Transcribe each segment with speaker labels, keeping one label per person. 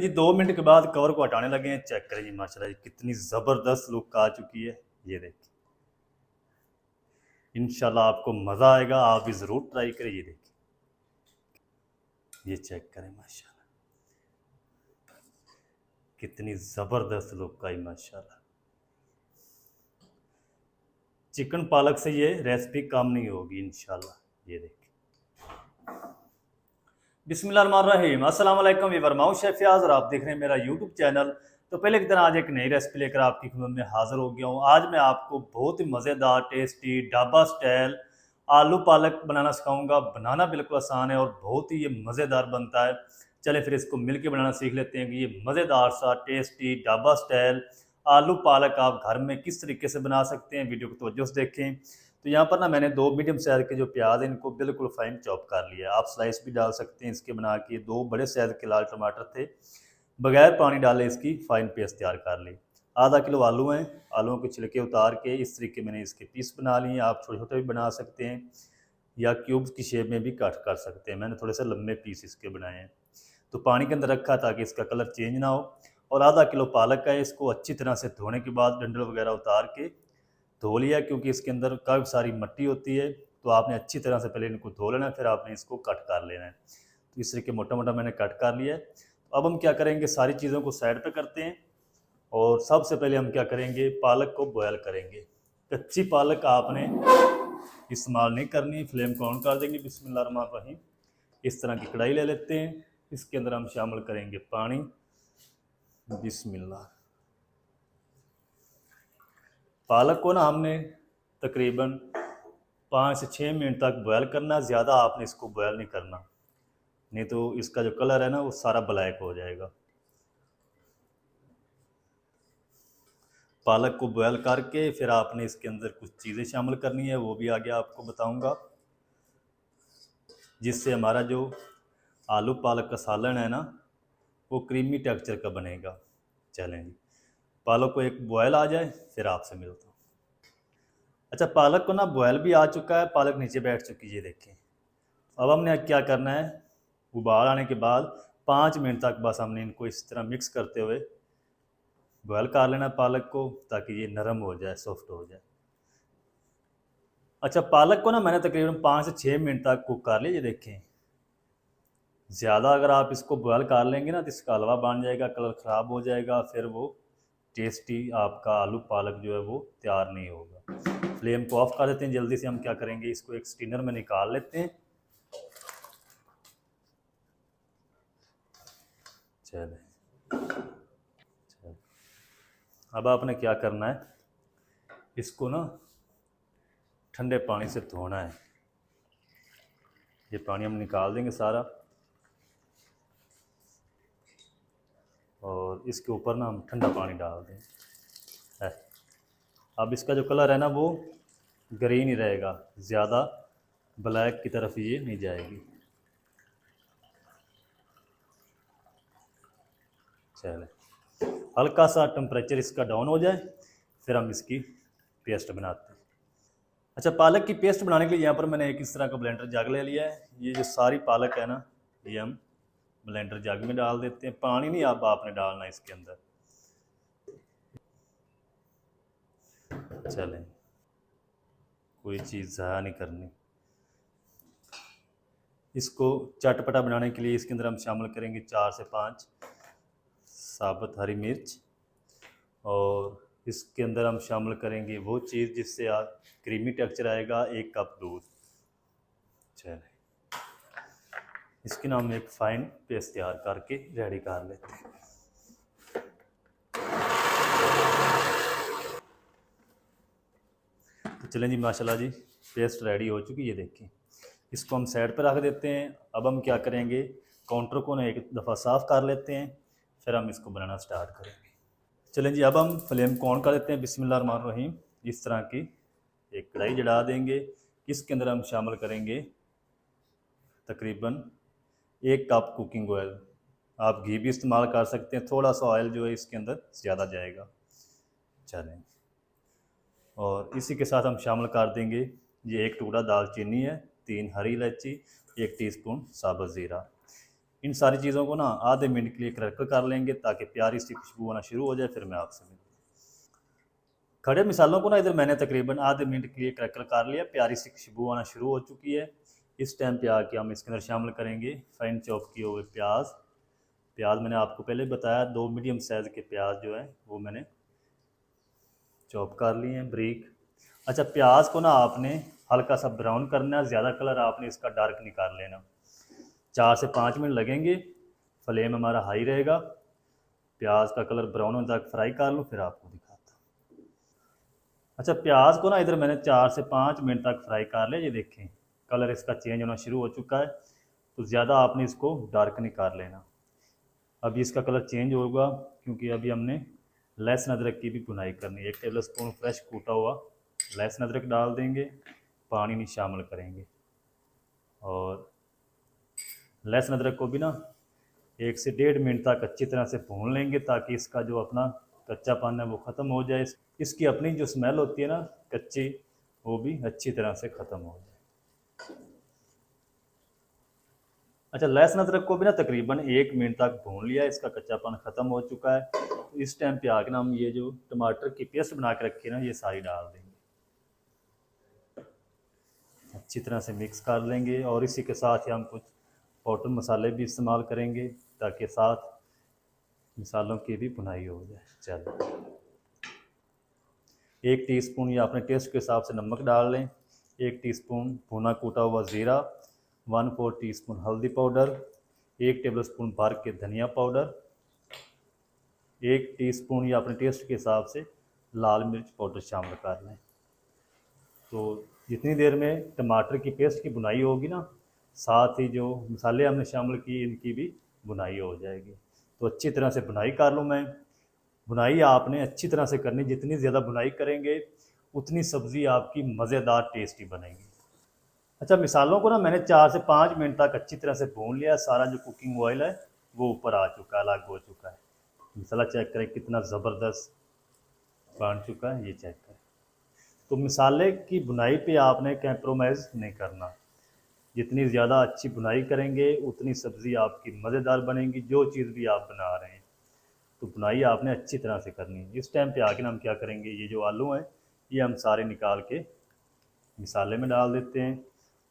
Speaker 1: जी 2 minute के बाद cover को हटाने लगे हैं। चेक करें जी माशाल्लाह जी कितनी ज़बरदस्त लुक आ चुकी है। ये देखिए, इंशाल्लाह आपको मज़ा आएगा, आप भी ज़रूर ट्राई करें। ये देखिए, ये चेक करें माशाल्लाह कितनी ज़बरदस्त लुक आई माशाल्लाह। चिकन पालक से ये रेसिपी कम नहीं होगी इंशाल्लाह। ये देखिए, बिस्मिल्लाहिर्रहमानिर्रहीम, अस्सलाम वालेकुम व्यूअर, मैं हूं शेफ फयाज और आप देख रहे हैं मेरा यूट्यूब चैनल। तो पहले की तरह आज एक नई रेसिपी लेकर आपकी खिदमत में हाजिर हो गया हूं। आज मैं आपको बहुत ही मज़ेदार टेस्टी ढाबा स्टाइल आलू पालक बनाना सिखाऊंगा। बनाना बिल्कुल आसान है और बहुत ही ये मज़ेदार बनता है। चले फिर इसको मिल के बनाना सीख लेते हैं कि ये मज़ेदार सा टेस्टी ढाबा स्टाइल आलू पालक आप घर में किस तरीके से बना सकते हैं। वीडियो को तवज्जो से देखें। तो यहाँ पर ना मैंने 2 मीडियम साइज़ के जो प्याज हैं इनको बिल्कुल फाइन चॉप कर लिया। आप स्लाइस भी डाल सकते हैं इसके बना के। 2 बड़े साइज़ के लाल टमाटर थे, बगैर पानी डाले इसकी फ़ाइन पेस्ट तैयार कर ली। आधा किलो आलू हैं, आलूओं के छिलके उतार के इस तरीके मैंने इसके पीस बना लिए। आप छोटे छोटे भी बना सकते हैं या क्यूब्स की शेप में भी कट कर सकते हैं। मैंने थोड़े से लंबे पीस इसके बनाए हैं। तो पानी के अंदर रखा ताकि इसका कलर चेंज ना हो। और आधा किलो पालक है, इसको अच्छी तरह से धोने के बाद डंठल वगैरह उतार के धो लिया, क्योंकि इसके अंदर काफ़ी सारी मिट्टी होती है। तो आपने अच्छी तरह से पहले इनको धो लेना है, फिर आपने इसको कट कर लेना है। तो इस तरीके मोटा मोटा मैंने कट कर लिया है। तो अब हम क्या करेंगे, सारी चीज़ों को साइड पे करते हैं। और सबसे पहले हम क्या करेंगे, पालक को बॉयल करेंगे। कच्ची पालक आपने इस्तेमाल नहीं करनी। फ्लेम को ऑन कर देंगे। बिस्मिल्लाहिर्रहमानिर्रहीम। इस तरह की कढ़ाई ले लेते हैं, इसके अंदर हम शामिल करेंगे पानी। बिस्मिल्लाह। पालक को ना हमने तकरीबन 5 से 6 मिनट तक बॉयल करना। ज़्यादा आपने इसको बॉयल नहीं करना, नहीं तो इसका जो कलर है ना वो सारा ब्लैक हो जाएगा। पालक को बॉयल करके फिर आपने इसके अंदर कुछ चीज़ें शामिल करनी है, वो भी आगे आपको बताऊंगा, जिससे हमारा जो आलू पालक का सालन है ना वो क्रीमी टेक्सचर का बनेगा। चलें जी, पालक को एक बॉयल आ जाए फिर आपसे मिलता हूँ। अच्छा, पालक को ना बॉयल भी आ चुका है, पालक नीचे बैठ चुकी है, देखें। अब हमने क्या करना है, उबाल आने के बाद 5 मिनट तक बस हमने इनको इस तरह मिक्स करते हुए बॉयल कर लेना पालक को, ताकि ये नरम हो जाए, सॉफ्ट हो जाए। अच्छा, पालक को ना मैंने तकरीबन 5 से 6 मिनट तक कुक कर लिया। ये देखें, ज़्यादा अगर आप इसको बॉयल कर लेंगे ना तो इसका हलवा बन जाएगा, कलर ख़राब हो जाएगा, फिर वो टेस्टी आपका आलू पालक जो है वो तैयार नहीं होगा। फ्लेम को ऑफ कर देते हैं। जल्दी से हम क्या करेंगे, इसको एक स्टीनर में निकाल लेते हैं। चले, अब आपने क्या करना है, इसको ना ठंडे पानी से धोना है। ये पानी हम निकाल देंगे सारा, और इसके ऊपर ना हम ठंडा पानी डाल देंगे। अब इसका जो कलर है ना वो ग्रीन ही रहेगा, ज़्यादा ब्लैक की तरफ ये नहीं जाएगी। चले, हल्का सा टेम्परेचर इसका डाउन हो जाए फिर हम इसकी पेस्ट बनाते हैं। अच्छा, पालक की पेस्ट बनाने के लिए यहाँ पर मैंने एक इस तरह का ब्लेंडर जग ले लिया है। ये जो सारी पालक है ना ये हम ब्लेंडर जग में डाल देते हैं। पानी नहीं अब आपने डालना इसके अंदर। चलें, कोई चीज़ ज़ाया नहीं करनी। इसको चटपटा बनाने के लिए इसके अंदर हम शामिल करेंगे 4 से 5 साबुत हरी मिर्च, और इसके अंदर हम शामिल करेंगे वो चीज़ जिससे क्रीमी टेक्सचर आएगा, 1 कप दूध। चलें, इसकी ना हम एक फ़ाइन पेस्ट तैयार करके रेडी कर लेते हैं। तो चलें जी, माशाल्लाह जी पेस्ट रेडी हो चुकी है। ये देखें, इसको हम साइड पर रख देते हैं। अब हम क्या करेंगे, काउंटर को ना एक दफ़ा साफ़ कर लेते हैं, फिर हम इसको बनाना स्टार्ट करेंगे। चलें जी, अब हम फ्लेम को ऑन कर देते हैं। बिस्मिल्लाहिर्रहमानिर्रहीम। इस तरह की एक कढ़ाई जला देंगे। इसके अंदर हम शामिल करेंगे तकरीबन 1 कप कुकिंग ऑयल। आप घी भी इस्तेमाल कर सकते हैं, थोड़ा सा ऑयल जो है इसके अंदर ज़्यादा जाएगा। चलें, और इसी के साथ हम शामिल कर देंगे ये 1 टुकड़ा दालचीनी है, 3 हरी इलायची, 1 टीस्पून साबुत ज़ीरा। इन सारी चीज़ों को ना आधे मिनट के लिए क्रैकल कर लेंगे ताकि प्यारी सी खुशबू आना शुरू हो जाए, फिर मैं आपसे मिलूँ। खड़े मिसालों को ना इधर मैंने तकरीबन आधे मिनट के लिए क्रैकल कर लिया, प्यारी सी खुशबू आना शुरू हो चुकी है। इस टाइम पे आके हम इसके अंदर शामिल करेंगे फाइन चॉप किए हुए प्याज। प्याज मैंने आपको पहले बताया, 2 मीडियम साइज़ के प्याज जो है वो मैंने चॉप कर लिए हैं ब्रीक। अच्छा, प्याज को ना आपने हल्का सा ब्राउन करना है, ज़्यादा कलर आपने इसका डार्क नहीं कर लेना। 4 से 5 मिनट लगेंगे, फ्लेम हमारा हाई रहेगा। प्याज का कलर ब्राउन होने तक फ्राई कर लूँ, फिर आपको दिखाता हूँ। अच्छा, प्याज को ना इधर मैंने 4 से 5 मिनट तक फ्राई कर लिया। ये देखें कलर इसका चेंज होना शुरू हो चुका है, तो ज़्यादा आपने इसको डार्क नहीं कर लेना। अभी इसका कलर चेंज होगा क्योंकि अभी हमने लहसुन अदरक की भी भुनाई करनी है। 1 टेबल स्पून फ्रेश कूटा हुआ लहसुन अदरक डाल देंगे, पानी नहीं शामिल करेंगे। और लहसुन अदरक को भी ना 1 से 1.5 मिनट तक अच्छी तरह से भून लेंगे ताकि इसका जो अपना कच्चापन है वो ख़त्म हो जाए। इसकी अपनी जो स्मेल होती है ना कच्ची, वो भी अच्छी तरह से ख़त्म हो जाए। अच्छा, लहसुन अदरक को भी ना तकरीबन 1 मिनट तक भून लिया, इसका कच्चापन ख़त्म हो चुका है। तो इस टाइम पे आके ना हम ये जो टमाटर की पेस्ट बना के रखी है ना, ये सारी डाल देंगे, अच्छी तरह से मिक्स कर लेंगे। और इसी के साथ ही हम कुछ पाउडर मसाले भी इस्तेमाल करेंगे ताकि साथ मसालों की भी भुनाई हो जाए। चलो, 1 टीस्पून या अपने टेस्ट के हिसाब से नमक डाल लें, 1 टीस्पून भुना कूटा हुआ ज़ीरा, 1/4 टीस्पून हल्दी पाउडर, 1 टेबलस्पून भर के धनिया पाउडर, 1 टीस्पून या अपने टेस्ट के हिसाब से लाल मिर्च पाउडर शामिल कर लें। तो जितनी देर में टमाटर की पेस्ट की बुनाई होगी ना, साथ ही जो मसाले हमने शामिल किए इनकी भी बुनाई हो जाएगी। तो अच्छी तरह से बुनाई कर लूँ मैं। बुनाई आपने अच्छी तरह से करनी, जितनी ज़्यादा बुनाई करेंगे उतनी सब्ज़ी आपकी मज़ेदार टेस्टी बनेगी। अच्छा, मिसालों को ना मैंने 4 से 5 मिनट तक अच्छी तरह से भून लिया। सारा जो कुकिंग ऑयल है वो ऊपर आ चुका है, अलग हो चुका है। मसाला चेक करें कितना ज़बरदस्त बन चुका है, ये चेक करें। तो मिसाले की बुनाई पे आपने कंप्रोमाइज़ नहीं करना, जितनी ज़्यादा अच्छी बुनाई करेंगे उतनी सब्ज़ी आपकी मज़ेदार बनेगी, जो चीज़ भी आप बना रहे हैं। तो बुनाई आपने अच्छी तरह से करनी है। इस टाइम पे आके हम क्या करेंगे, ये जो आलू हैं ये हम सारे निकाल के मिसाले में डाल देते हैं।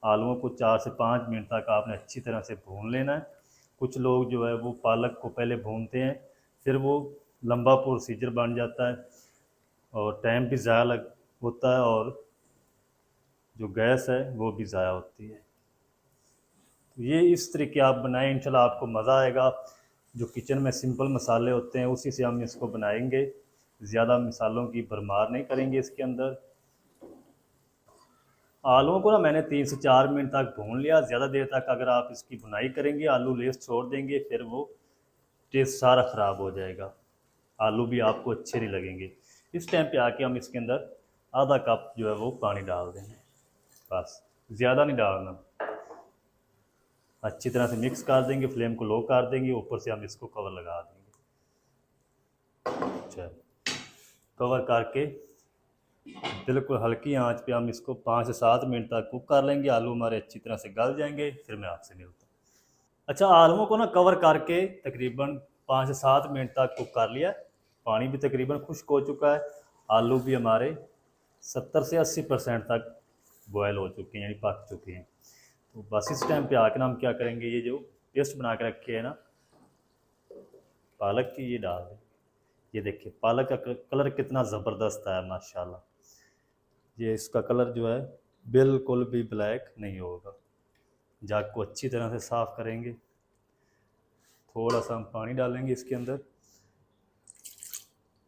Speaker 1: आलूओं को 4 से 5 मिनट तक आपने अच्छी तरह से भून लेना है। कुछ लोग जो है वो पालक को पहले भूनते हैं, फिर वो लंबा प्रोसीजर बन जाता है और टाइम भी ज़्यादा लग होता है और जो गैस है वो भी ज़ाया होती है। तो ये इस तरीके आप बनाएं, इंशाल्लाह आपको मज़ा आएगा। जो किचन में सिंपल मसाले होते हैं उसी से हम इसको बनाएंगे, ज़्यादा मसालों की भरमार नहीं करेंगे इसके अंदर। आलूओं को ना मैंने 3 से 4 मिनट तक भून लिया। ज़्यादा देर तक अगर आप इसकी भुनाई करेंगे आलू लेस छोड़ देंगे, फिर वो टेस्ट सारा ख़राब हो जाएगा, आलू भी आपको अच्छे नहीं लगेंगे। इस टाइम पे आके हम इसके अंदर आधा कप जो है वो पानी डाल देंगे, बस ज़्यादा नहीं डालना। अच्छी तरह से मिक्स कर देंगे, फ्लेम को लो कर देंगे, ऊपर से हम इसको कवर लगा देंगे। चलो, कवर करके बिल्कुल हल्की आंच पे हम इसको 5 से 7 मिनट तक कुक कर लेंगे। आलू हमारे अच्छी तरह से गल जाएंगे, फिर मैं आपसे मिलता हूँ। अच्छा, आलूओं को ना कवर करके तकरीबन 5 से 7 मिनट तक कुक कर लिया। पानी भी तकरीबन खुश्क हो चुका है, आलू भी हमारे 70 से 80% तक बॉयल हो चुके हैं, यानी पक चुके हैं। तो बस इस टाइम पे आकर हम क्या करेंगे, ये जो पेस्ट बना के रखे हैं ना पालक की, ये डाल दें। ये देखिए पालक का कलर कितना ज़बरदस्त है माशाल्लाह। ये इसका कलर जो है बिल्कुल भी ब्लैक नहीं होगा। जाग को अच्छी तरह से साफ़ करेंगे, थोड़ा सा हम पानी डालेंगे इसके अंदर,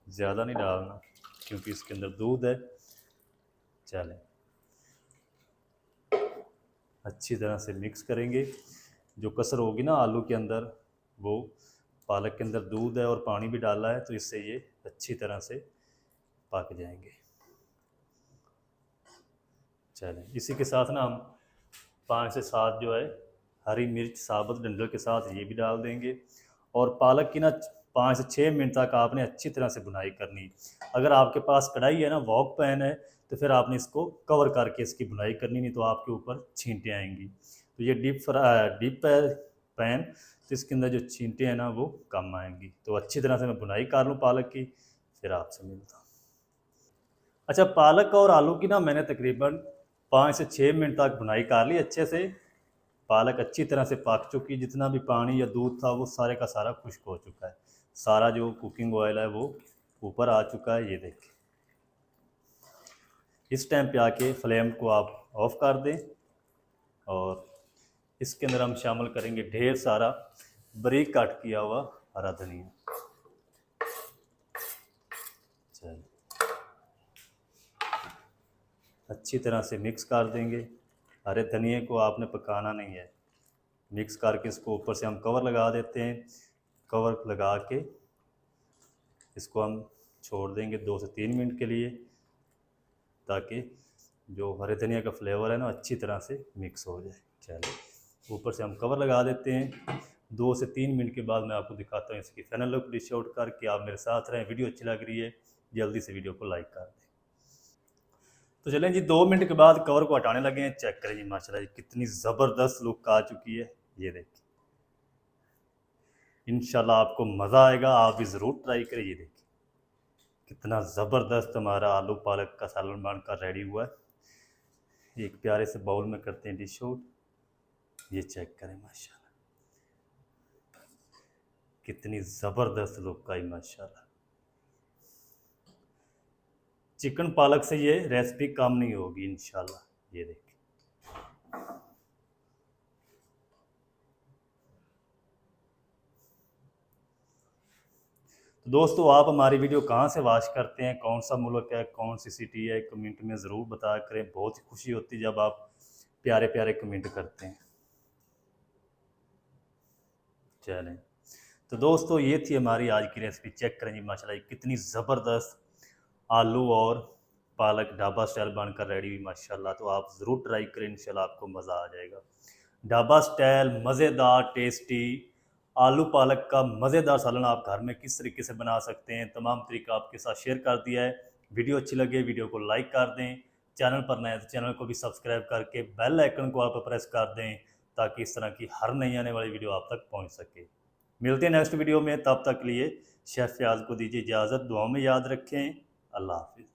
Speaker 1: ज़्यादा नहीं डालना क्योंकि इसके अंदर दूध है। चलें, अच्छी तरह से मिक्स करेंगे। जो कसर होगी ना आलू के अंदर, वो पालक के अंदर दूध है और पानी भी डाला है, तो इससे ये अच्छी तरह से पक जाएंगे। चलें, इसी के साथ ना हम 5 से 7 जो है हरी मिर्च साबुत डंडल के साथ ये भी डाल देंगे। और पालक की ना 5 से 6 मिनट तक आपने अच्छी तरह से बुनाई करनी। अगर आपके पास कढ़ाई है ना, वॉक पैन है, तो फिर आपने इसको कवर करके इसकी बुनाई करनी, नहीं तो आपके ऊपर छींटे आएंगी। तो ये डीप पैन, तो इसके अंदर जो छींटे हैं ना वो कम आएंगी। तो अच्छी तरह से मैं बुनाई कर लूँ पालक की, फिर आपसे मिलता हूँ। अच्छा, पालक और आलू की ना मैंने तकरीबन 5 से 6 मिनट तक बुनाई कर ली अच्छे से। पालक अच्छी तरह से पक चुकी, जितना भी पानी या दूध था वो सारे का सारा खुश्क हो चुका है, सारा जो कुकिंग ऑयल है वो ऊपर आ चुका है। ये देखिए, इस टाइम पे आके फ्लेम को आप ऑफ कर दें और इसके अंदर हम शामिल करेंगे ढेर सारा बारीक काट किया हुआ हरा धनिया। चलिए, अच्छी तरह से मिक्स कर देंगे। हरे धनिए को आपने पकाना नहीं है, मिक्स करके इसको ऊपर से हम कवर लगा देते हैं। कवर लगा के इसको हम छोड़ देंगे 2 से 3 मिनट के लिए, ताकि जो हरे धनिया का फ्लेवर है ना अच्छी तरह से मिक्स हो जाए। चलिए, ऊपर से हम कवर लगा देते हैं। 2 से 3 मिनट के बाद मैं आपको दिखाता हूँ इसकी फाइनल लुक डिश आउट करके। आप मेरे साथ रहें, वीडियो अच्छी लग रही है जल्दी से वीडियो को लाइक कर दें। तो चलें जी, 2 मिनट के बाद कवर को हटाने लगे हैं। चेक करें जी, माशाल्लाह जी कितनी ज़बरदस्त लुक आ चुकी है। ये देखिए, इंशाल्लाह आपको मज़ा आएगा, आप भी ज़रूर ट्राई करें। ये देखिए कितना ज़बरदस्त हमारा आलू पालक का सालन बनकर रेडी हुआ है। एक प्यारे से बाउल में करते हैं डिश आउट। ये चेक करें, माशाल्लाह कितनी ज़बरदस्त लुक आई माशाल्लाह। चिकन पालक से ये रेसिपी कम नहीं होगी इंशाल्लाह। ये देखिए, तो दोस्तों आप हमारी वीडियो कहाँ से वॉच करते हैं, कौन सा मुल्क है, कौन सी सिटी है, कमेंट में ज़रूर बताया करें। बहुत ही खुशी होती है जब आप प्यारे प्यारे कमेंट करते हैं। चलें, तो दोस्तों ये थी हमारी आज की रेसिपी। चेक करें जी, माशाल्लाह कितनी ज़बरदस्त आलू और पालक ढाबा स्टाइल बनकर रेडी हुई माशाल्लाह। तो आप ज़रूर ट्राई करें, इंशाल्लाह आपको मज़ा आ जाएगा। ढाबा स्टाइल मज़ेदार टेस्टी आलू पालक का मज़ेदार सालन आप घर में किस तरीके से बना सकते हैं, तमाम तरीका आपके साथ शेयर कर दिया है। वीडियो अच्छी लगे वीडियो को लाइक कर दें, चैनल पर नए तो चैनल को भी सब्सक्राइब करके बेल आइकन को आप प्रेस कर दें, ताकि इस तरह की हर नई आने वाली वीडियो आप तक पहुंच सके। मिलते हैं नेक्स्ट वीडियो में, तब तक के लिए शेफ फयाज को दीजिए इजाज़त। दुआओं में याद रखें। अल्लाह हाफिज़।